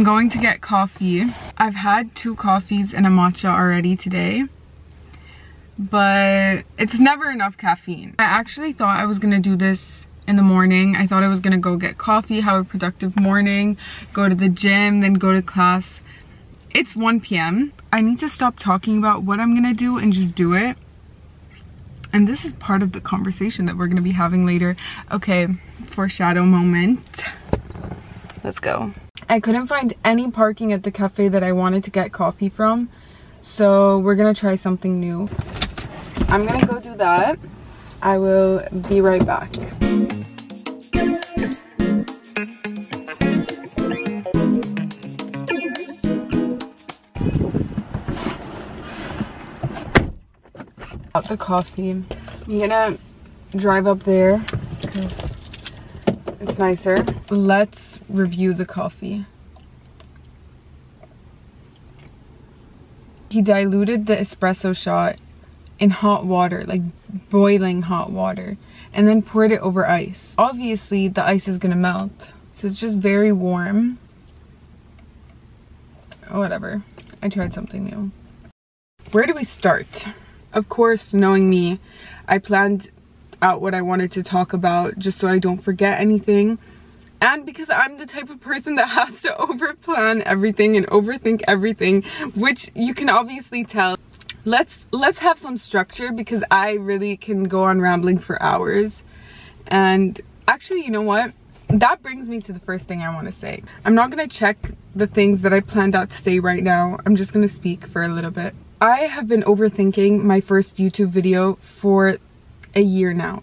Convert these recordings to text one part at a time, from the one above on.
going to get coffee. I've had 2 coffees and a matcha already today, but it's never enough caffeine. I actually thought I was gonna do this in the morning. I thought I was gonna go get coffee, have a productive morning, go to the gym, then go to class. It's 1 p.m. I need to stop talking about what I'm gonna do and just do it. And this is part of the conversation that we're gonna be having later. Okay, foreshadow moment. Let's go. I couldn't find any parking at the cafe that I wanted to get coffee from, so we're gonna try something new. I'm gonna go do that. I will be right back. Got the coffee. I'm gonna drive up there because it's nicer. Let's review the coffee. He diluted the espresso shot in hot water, like boiling hot water, and then poured it over ice. Obviously the ice is gonna melt, so it's just very warm. Whatever, I tried something new. Where do we start? Of course, knowing me, I planned out what I wanted to talk about just so I don't forget anything. And because I'm the type of person that has to overplan everything and overthink everything, which you can obviously tell. Let's have some structure because I really can go on rambling for hours. And actually, you know what? That brings me to the first thing I want to say. I'm not going to check the things that I planned out to say right now. I'm just going to speak for a little bit. I have been overthinking my first YouTube video for a year now.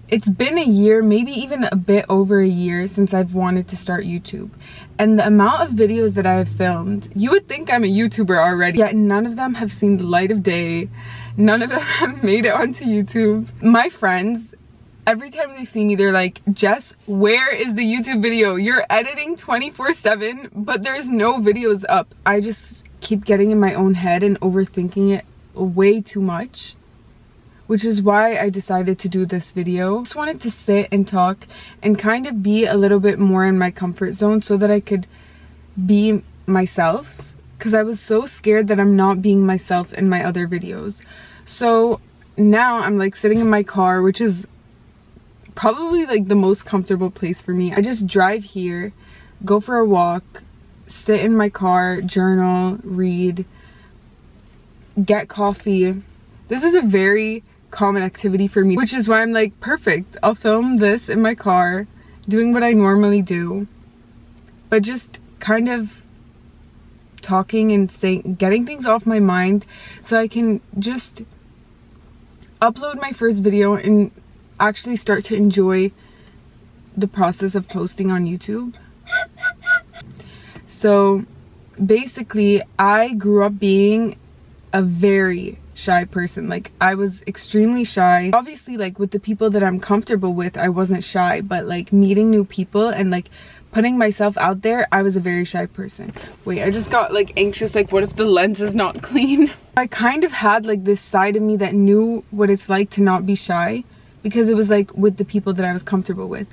It's been a year, maybe even a bit over a year since I've wanted to start YouTube. And the amount of videos that I have filmed, you would think I'm a YouTuber already, yet none of them have seen the light of day. None of them have made it onto YouTube. My friends, every time they see me, they're like, Jess, where is the YouTube video? You're editing 24/7, but there's no videos up. I just keep getting in my own head and overthinking it way too much, which is why I decided to do this video. I just wanted to sit and talk and kind of be a little bit more in my comfort zone so that I could be myself, because I was so scared that I'm not being myself in my other videos. So now I'm like sitting in my car, which is probably like the most comfortable place for me. I just drive here, go for a walk, sit in my car, journal, read, get coffee. This is a very common activity for me, which is why I'm like, perfect, I'll film this in my car doing what I normally do, but just kind of talking and saying, getting things off my mind so I can just upload my first video and actually start to enjoy the process of posting on YouTube. So basically, I grew up being a very shy person. Like, I was extremely shy. Obviously, like with the people that I'm comfortable with, I wasn't shy, but like meeting new people and like putting myself out there, I was a very shy person. Wait, I just got like anxious, like what if the lens is not clean? I kind of had like this side of me that knew what it's like to not be shy, because it was like with the people that I was comfortable with.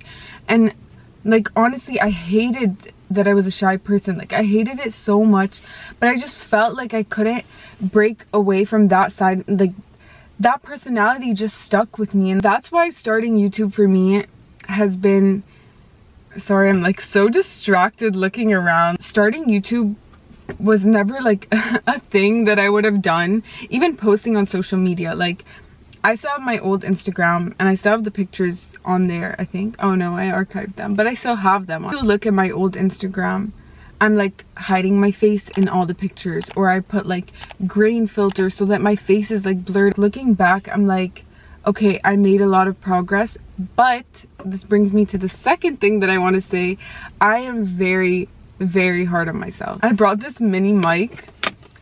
And like honestly, I hated that I was a shy person. Like, I hated it so much, but I just felt like I couldn't break away from that side. Like, that personality just stuck with me, and that's why starting YouTube for me has been, sorry, I'm like so distracted looking around. Starting YouTube was never like a thing that I would have done, even posting on social media. Like, I still have my old Instagram and I still have the pictures on there, I think. Oh no, I archived them, but I still have them. If you look at my old Instagram, I'm like hiding my face in all the pictures, or I put like grain filter so that my face is like blurred. Looking back, I'm like, okay, I made a lot of progress, but this brings me to the second thing that I want to say. I am very, very hard on myself. I brought this mini mic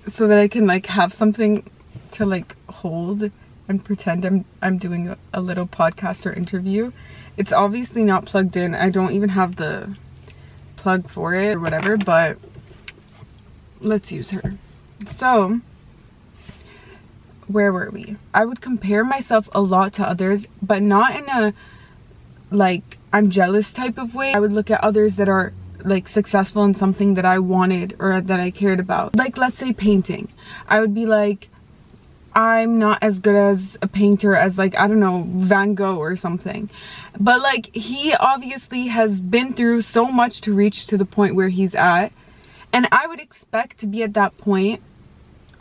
so that I can like have something to like hold and pretend I'm doing a little podcast or interview. It's obviously not plugged in. I don't even have the plug for it or whatever, but let's use her. So, where were we? I would compare myself a lot to others, but not in a like I'm jealous type of way. I would look at others that are like successful in something that I wanted or that I cared about. Like, let's say painting. I would be like, I'm not as good as a painter as, like, I don't know, Van Gogh or something. But like, he obviously has been through so much to reach to the point where he's at. And I would expect to be at that point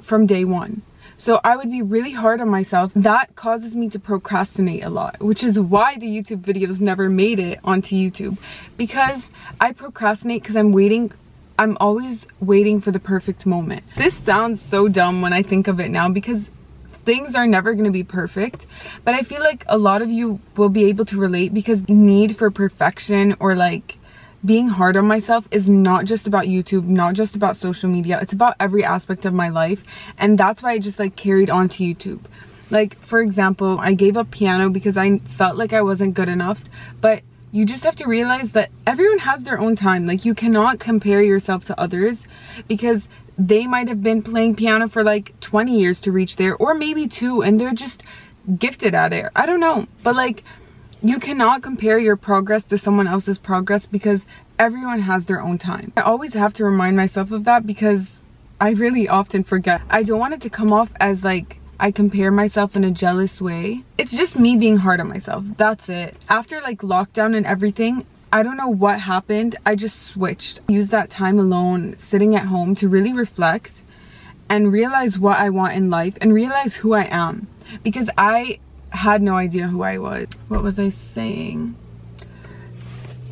from day one. So I would be really hard on myself. That causes me to procrastinate a lot, which is why the YouTube videos never made it onto YouTube. Because I procrastinate because I'm always waiting for the perfect moment. This sounds so dumb when I think of it now, because things are never going to be perfect. But I feel like a lot of you will be able to relate, because need for perfection or like being hard on myself is not just about YouTube, not just about social media. It's about every aspect of my life. And that's why I just like carried on to YouTube. Like, for example, I gave up piano because I felt like I wasn't good enough. But you just have to realize that everyone has their own time. Like, you cannot compare yourself to others, because they might have been playing piano for like 20 years to reach there, or maybe 2, and they're just gifted at it. I don't know. But like, you cannot compare your progress to someone else's progress, because everyone has their own time. I always have to remind myself of that, because I really often forget. I don't want it to come off as like I compare myself in a jealous way. It's just me being hard on myself. That's it. After like lockdown and everything, I don't know what happened. I just switched. I used that time alone, sitting at home, to really reflect and realize what I want in life and realize who I am. Because I had no idea who I was. What was I saying?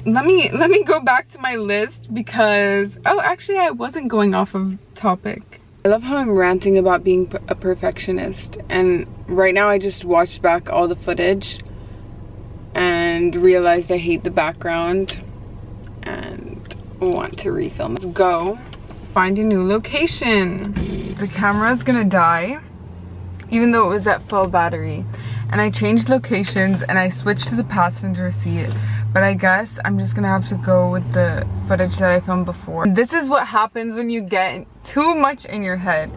Let me go back to my list, because oh, actually I wasn't going off of topic. I love how I'm ranting about being a perfectionist, and right now I just watched back all the footage and realized I hate the background and want to refilm. Let's go find a new location. The camera's gonna die, even though it was at full battery. And I changed locations and I switched to the passenger seat, but I guess I'm just gonna have to go with the footage that I filmed before. This is what happens when you get too much in your head.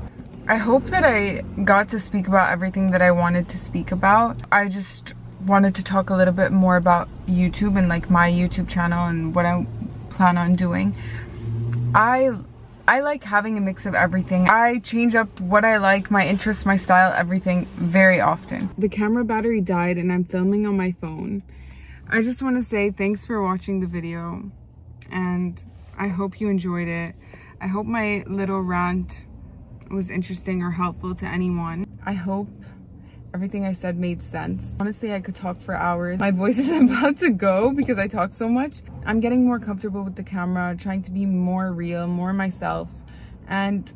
I hope that I got to speak about everything that I wanted to speak about. I just wanted to talk a little bit more about YouTube and like my YouTube channel and what I plan on doing. I like having a mix of everything. I change up what I like, my interests, my style, everything very often. The camera battery died and I'm filming on my phone. I just want to say thanks for watching the video, and I hope you enjoyed it. I hope my little rant was interesting or helpful to anyone. I hope everything I said made sense. Honestly, I could talk for hours. My voice is about to go because I talk so much. I'm getting more comfortable with the camera, trying to be more real, more myself, and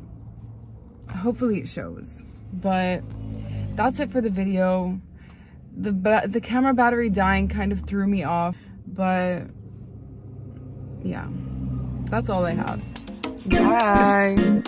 hopefully it shows. But that's it for the video. The camera battery dying kind of threw me off, but yeah, that's all I have. Bye.